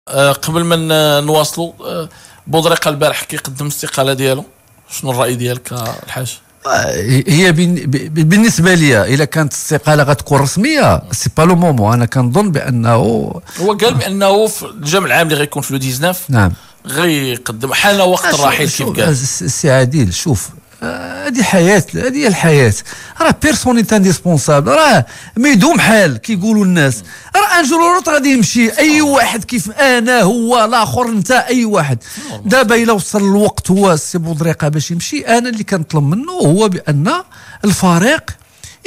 قبل ما نواصلوا، بودريقة البارح كيقدم الاستقالة ديالو، شنو الرأي ديالك الحاج؟ هي بالنسبه لي اذا كانت الاستقاله غتكون رسميه سي با لو مومون. انا كنظن بانه هو قال بانه في الجمع العام اللي غيكون في لو 19 نعم غيقدم حان وقت الرحيل كيف قال سي عادل. شوف هذه حياه، هذه هي الحياه. راه بيرسون انت انديسبونسابل، راه ما يدوم حال كيقولوا الناس. راه ان جور لوط غادي يمشي اي واحد، كيف انا هو الاخر انت اي واحد. دابا الا وصل الوقت هو السي بودريقه باش يمشي، انا اللي كنطلب منه هو بان الفريق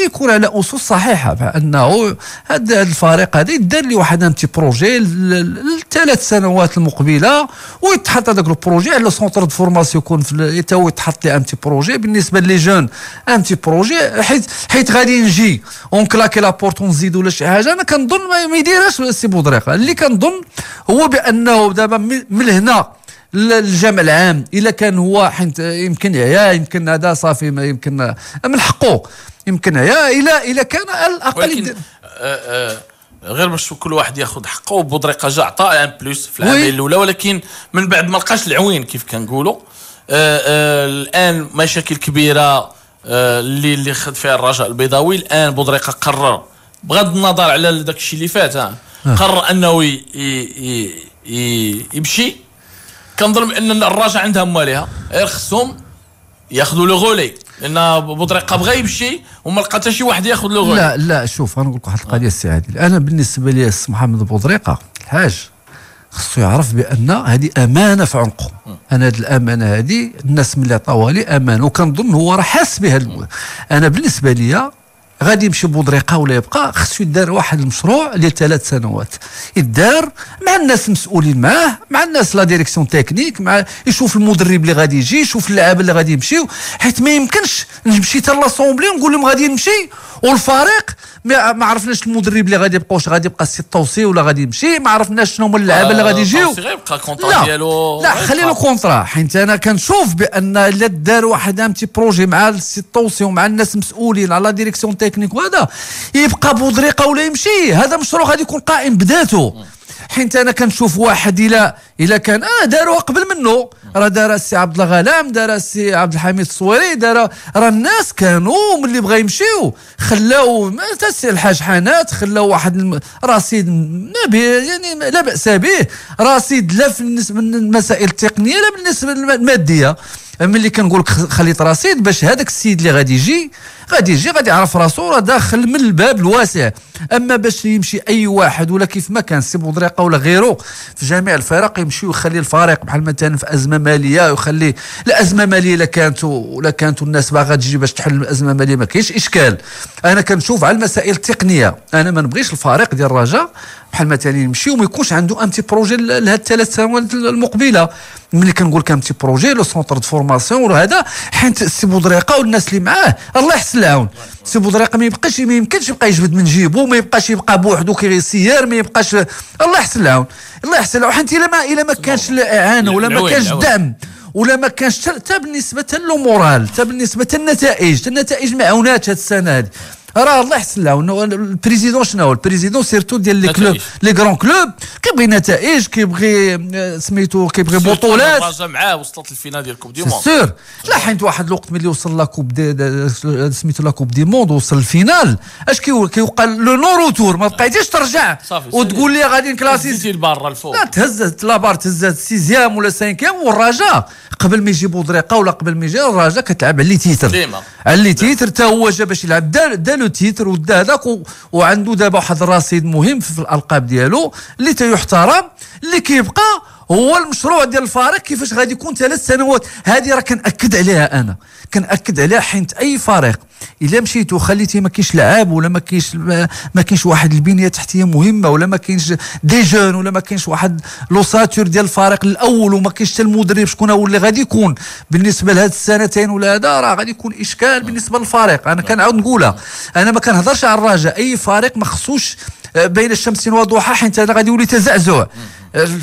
يكون على اسس صحيحه، بانه هذا الفريق هذا يدار لي واحد انتي بروجي للثلاث سنوات المقبله، ويتحط هذاك البروجي على سونتر دو فورماسيون، يكون حتى هو يتحط لي انتي بروجي بالنسبه لي جون، انتي بروجي حيت غادي نجي اونكلاكي لابورت ونزيد ولا شي حاجه. انا كنظن ما يديرهاش السي بودريقه. اللي كنظن هو بانه دابا من هنا الجمع العام الا كان هو حيت يمكن يمكن هذا صافي، ما يمكن من حقه يمكن الى كان على الاقل غير باش كل واحد ياخذ حقه. وبودريقه جا عطى ان بلوس في العامين الاولى، ولكن من بعد ما لقاش العوين كيف كنقولوا. الان مشاكل كبيره اللي خد فيها الرجاء البيضاوي. الان بودريقه قرر بغض النظر على داك الشيء اللي فات، قرر انه يمشي. كنظن بان الرجاء عندها مالها، خصهم ياخذوا لو غولي، لان بودريقه بغى يمشي وما لقى حتى شي واحد ياخذ لو غولي. لا شوف انا نقول لك واحد القضيه السي عادل. انا بالنسبه لي السي محمد بودريقه الحاج خصو يعرف بان هذه امانه في عنقه. انا هذه الامانه هذه الناس ملي عطاوها لي امانه، وكنظن هو راه حاس بها. انا بالنسبه لي غادي يمشي بودريقه ولا يبقى، خصو يدار واحد المشروع ديال 3 سنوات، يدار مع الناس المسؤولين معاه، مع الناس لا ديريكسيون تكنيك، مع يشوف المدرب اللي غادي يجي، يشوف اللعابه اللي غادي يمشيو. حيت ما يمكنش نمشي حتى لاسومبلي ونقول لهم غادي نمشي والفريق ما عرفناش المدرب اللي غادي يبقى، واش غادي يبقى السي طوسي ولا غادي يمشي، ما عرفناش شنو هما اللعابه اللي غادي يجيو. غيبقى كونطرا ديالو. لا خلي له كونطرا، حيت انا كنشوف بان الا دار واحد امتي بروجي مع السي طوسي ومع الناس المسؤولين على لا ديريكسيون تكنيك وهذا، يبقى بودريقه ولا يمشي، هذا مشروع غادي يكون قائم بذاته. حيت انا كنشوف واحد الا كان داروها قبل منه، راه دار السي عبد الله غلام، دار السي عبد الحميد الصويري، دار راه الناس كانوا ملي بغا يمشيو خلاو حتى السي الحاج حنات، خلاو واحد رصيد يعني لا باس به، رصيد لا بالنسبه للمسائل التقنيه لا بالنسبه للماديه. ملي كنقول لك خليت رصيد باش هذاك السيد اللي غادي يجي غادي يعرف راسو راه داخل من الباب الواسع. اما باش يمشي اي واحد ولا كيف ما كان السي بودريقه ولا غيره في جميع الفرق يمشي ويخلي الفريق بحال مثلا في ازمه ماليه، ويخلي الازمه ماليه الا كانت الناس باغا تجي باش تحل الازمه الماليه ما كاينش اشكال. انا كنشوف على المسائل التقنيه، انا ما نبغيش الفريق ديال الرجاء بحال مثلا يمشي وما يكونش عنده انتي بروجي لهاد 3 سنوات المقبله. ملي كنقول لك انتي بروجي لو سونتر دو فورماسيون وهذا، حيت السي بودريقه والناس اللي معاه الله يحسن العون. السي بودريقه ما يمكنش يبقى يجبد من جيبو، ما يبقاش يبقى بوحدو كيسير، ما يبقاش. الله يحسن العون، الله يحسن العون. حيت الا ما كانش الاعانه ولا ما كانش الدعم ولا ما كانش حتى بالنسبه لو مورال، حتى بالنسبه النتائج ما عاوناتش هذه السنه هذه. راه الله يحسن له البريزيدون شنو هو البريزيدون سيرتو ديال لي كلوب لي غران كلوب، كيبغي نتائج، كيبغي سميتو كيبغي بطولات. الرجاء معاه وصلت الفينال ديال كوب دي موند سور. لا حيت واحد الوقت ملي وصل لا كوب سميتو لا كوب دي موند وصل الفينال، اش كيوقع لو نو روتور، ما بقيتيش ترجع وتقول لي غادي نكلاسي البار الفوق. لا تهزت لابار، تهزت 6 ولا 5. والرجاء قبل ما يجي بودريقه ولا قبل ما يجي الرجاء كتلعب على لي تيتر، على لي تيتر حتى هو جا باش يلعب دا لو تيتر ودا هذاك، وعنده دابا واحد الرصيد مهم في الالقاب ديالو اللي تيحترم. اللي كيبقى هو المشروع ديال الفريق كيفاش غادي يكون 3 سنوات. هذه راه كنأكد عليها، انا كنأكد عليها. حيت اي فريق الا مشيتو وخليتي ما كاينش لعاب ولا ما كاينش واحد البنيه التحتيه مهمه، ولا ما كاينش دي جون، ولا ما كاينش واحد لوساتور ديال الفريق الاول، وما كاينش حتى المدرب شكون هو اللي غادي يكون بالنسبه لهاد السنتين ولا هذا، راه غادي يكون اشكال بالنسبه للفريق. انا كنعاود نقولها، انا ما كنهضرش على الرجاء، اي فريق ما خصوش بين الشمس وضحاها، حيت هذا غادي يولي تزعزع.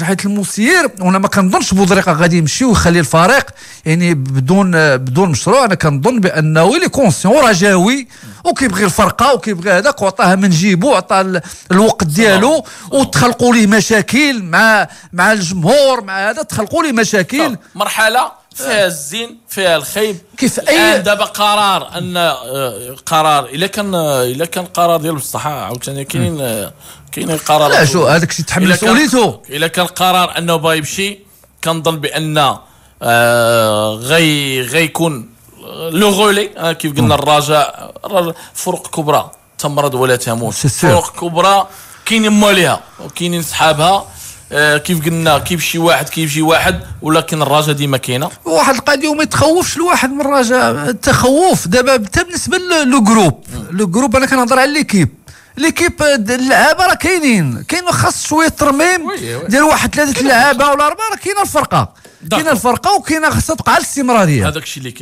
حيت المسير وانا ما كنظنش بودريقه غادي يمشي ويخلي الفريق يعني بدون مشروع. انا كنظن بانه اللي كونسيون رجاوي وكيبغي الفرقه وكيبغي هذاك وعطاها من جيبو عطى الوقت ديالو وتخلقوا ليه مشاكل مع الجمهور مع هذا تخلقوا ليه مشاكل. مرحله فيها الزين فيها الخيب كيف اي دابا قرار ان قرار الا كان قرار ديال بصح عاوتاني كاين قرار. لا شو هذاك الشيء تحمل مسؤوليته. الا كان قرار انه باغي يمشي كنظن بان غيكون لو غولي كيف قلنا الرجاء فرق كبرى تمرض ولا تموت. فرق كبرى كاينين ماليها وكاينين صحابها كيف قلنا كيمشي واحد كيجي واحد ولكن الرجاء ديما كاينه. واحد القضيه ما يتخوفش الواحد من الرجاء. التخوف دابا حتى بالنسبه لو جروب انا كنهضر على ليكيب اللعابه راه كاين خاص شويه ترميم ديال واحد 3 لعابه ولا 4 راه كاينه الفرقه وكاينه خاصها تبقى على الاستمراريه. هذاك الشيء اللي